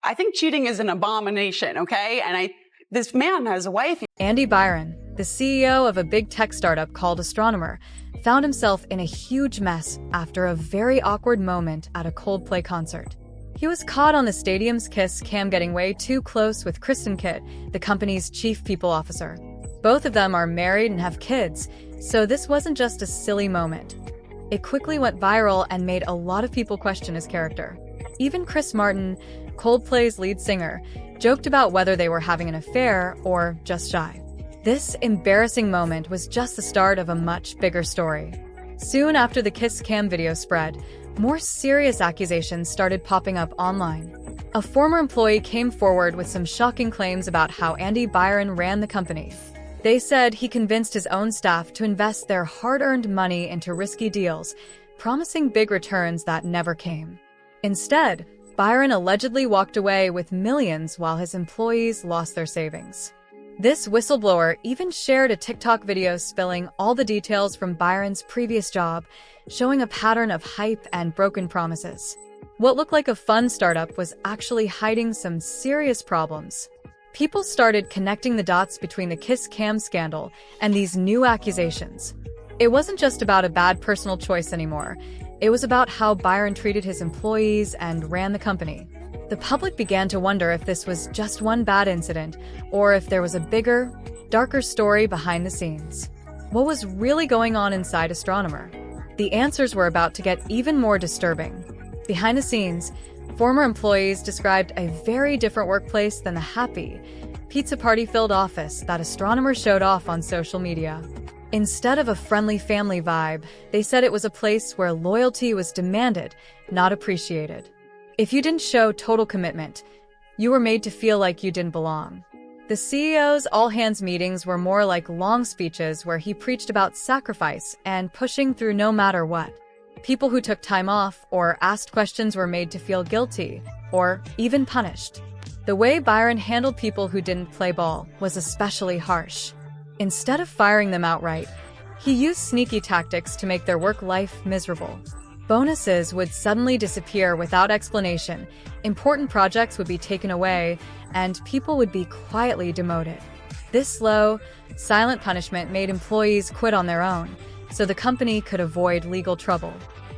I think cheating is an abomination, okay? And this man has a wife. Andy Byron, the CEO of a big tech startup called Astronomer, found himself in a huge mess after a very awkward moment at a Coldplay concert. He was caught on the stadium's kiss cam getting way too close with Kristen Kitt, the company's chief people officer. Both of them are married and have kids, so this wasn't just a silly moment. It quickly went viral and made a lot of people question his character. Even Chris Martin, Coldplay's lead singer, joked about whether they were having an affair or just shy. This embarrassing moment was just the start of a much bigger story. Soon after the kiss cam video spread, more serious accusations started popping up online. A former employee came forward with some shocking claims about how Andy Byron ran the company. They said he convinced his own staff to invest their hard-earned money into risky deals, promising big returns that never came. Instead, Byron allegedly walked away with millions while his employees lost their savings. This whistleblower even shared a TikTok video spilling all the details from Byron's previous job, showing a pattern of hype and broken promises. What looked like a fun startup was actually hiding some serious problems. People started connecting the dots between the kiss cam scandal and these new accusations. It wasn't just about a bad personal choice anymore. It was about how Byron treated his employees and ran the company. The public began to wonder if this was just one bad incident, or if there was a bigger, darker story behind the scenes. What was really going on inside Astronomer? The answers were about to get even more disturbing. Behind the scenes, former employees described a very different workplace than the happy, pizza party-filled office that Astronomer showed off on social media. Instead of a friendly family vibe, they said it was a place where loyalty was demanded, not appreciated. If you didn't show total commitment, you were made to feel like you didn't belong. The CEO's all-hands meetings were more like long speeches where he preached about sacrifice and pushing through no matter what. People who took time off or asked questions were made to feel guilty, or even punished. The way Byron handled people who didn't play ball was especially harsh. Instead of firing them outright, he used sneaky tactics to make their work life miserable. Bonuses would suddenly disappear without explanation, important projects would be taken away, and people would be quietly demoted. This slow, silent punishment made employees quit on their own, so the company could avoid legal trouble.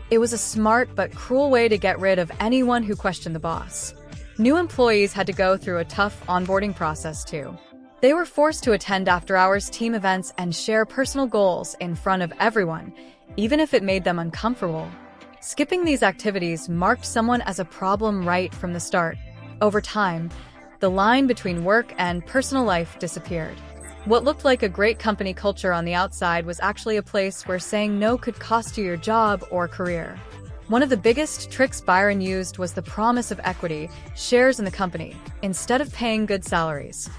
It was a smart but cruel way to get rid of anyone who questioned the boss. New employees had to go through a tough onboarding process too. They were forced to attend after-hours team events and share personal goals in front of everyone, even if it made them uncomfortable. Skipping these activities marked someone as a problem right from the start. Over time, the line between work and personal life disappeared. What looked like a great company culture on the outside was actually a place where saying no could cost you your job or career. One of the biggest tricks Byron used was the promise of equity, shares in the company, instead of paying good salaries.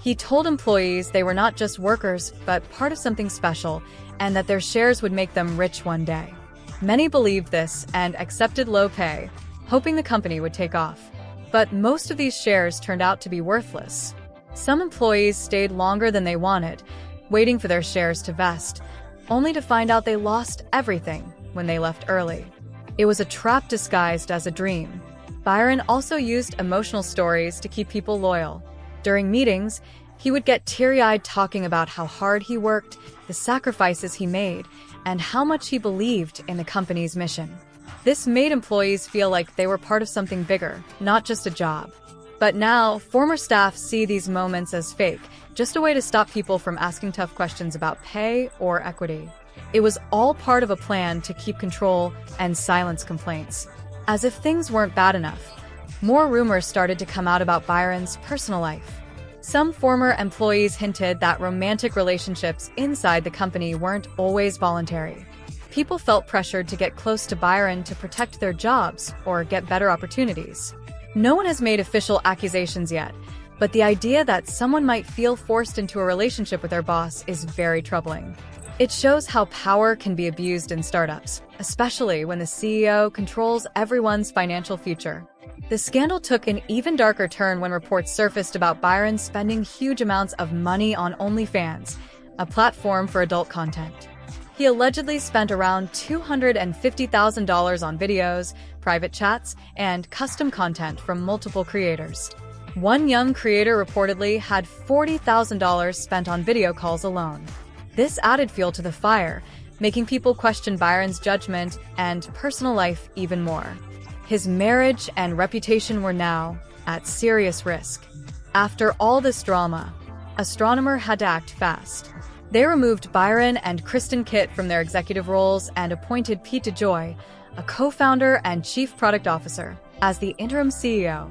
He told employees they were not just workers, but part of something special, and that their shares would make them rich one day. Many believed this and accepted low pay, hoping the company would take off. But most of these shares turned out to be worthless. Some employees stayed longer than they wanted, waiting for their shares to vest, only to find out they lost everything when they left early. It was a trap disguised as a dream. Byron also used emotional stories to keep people loyal. During meetings, he would get teary-eyed talking about how hard he worked, the sacrifices he made, and how much he believed in the company's mission. This made employees feel like they were part of something bigger, not just a job. But now, former staff see these moments as fake, just a way to stop people from asking tough questions about pay or equity. It was all part of a plan to keep control and silence complaints. As if things weren't bad enough, more rumors started to come out about Byron's personal life. Some former employees hinted that romantic relationships inside the company weren't always voluntary. People felt pressured to get close to Byron to protect their jobs or get better opportunities. No one has made official accusations yet, but the idea that someone might feel forced into a relationship with their boss is very troubling. It shows how power can be abused in startups, especially when the CEO controls everyone's financial future. The scandal took an even darker turn when reports surfaced about Byron spending huge amounts of money on OnlyFans, a platform for adult content. He allegedly spent around $250,000 on videos, private chats, and custom content from multiple creators. One young creator reportedly had $40,000 spent on video calls alone. This added fuel to the fire, making people question Byron's judgment and personal life even more. His marriage and reputation were now at serious risk. After all this drama, Astronomer had to act fast. They removed Byron and Kristen Kitt from their executive roles and appointed Pete DeJoy, a co-founder and chief product officer, as the interim CEO.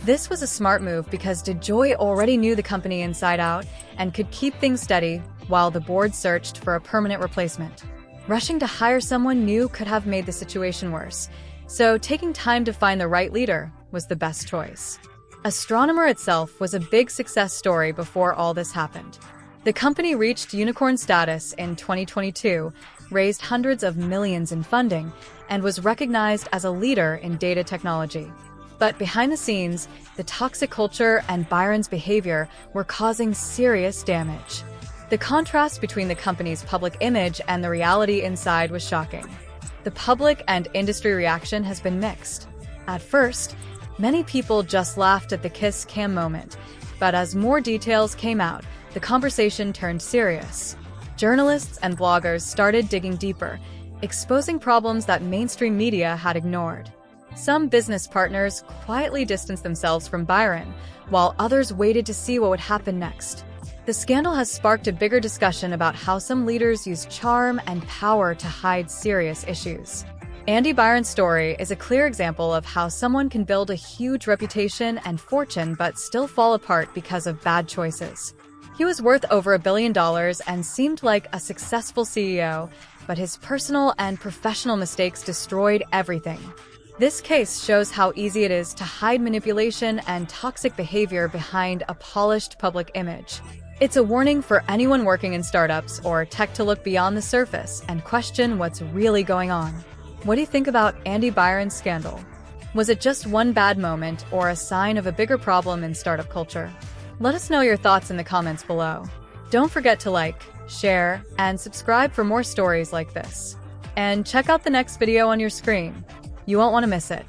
This was a smart move because DeJoy already knew the company inside out and could keep things steady while the board searched for a permanent replacement. Rushing to hire someone new could have made the situation worse, so taking time to find the right leader was the best choice. Astronomer itself was a big success story before all this happened. The company reached unicorn status in 2022, raised hundreds of millions in funding, and was recognized as a leader in data technology. But behind the scenes, the toxic culture and Byron's behavior were causing serious damage. The contrast between the company's public image and the reality inside was shocking. The public and industry reaction has been mixed. At first, many people just laughed at the kiss cam moment, but as more details came out, the conversation turned serious. Journalists and bloggers started digging deeper, exposing problems that mainstream media had ignored. Some business partners quietly distanced themselves from Byron, while others waited to see what would happen next. The scandal has sparked a bigger discussion about how some leaders use charm and power to hide serious issues. Andy Byron's story is a clear example of how someone can build a huge reputation and fortune but still fall apart because of bad choices. He was worth over $1 billion and seemed like a successful CEO, but his personal and professional mistakes destroyed everything. This case shows how easy it is to hide manipulation and toxic behavior behind a polished public image. It's a warning for anyone working in startups or tech to look beyond the surface and question what's really going on. What do you think about Andy Byron's scandal? Was it just one bad moment or a sign of a bigger problem in startup culture? Let us know your thoughts in the comments below. Don't forget to like, share, and subscribe for more stories like this. And check out the next video on your screen. You won't want to miss it.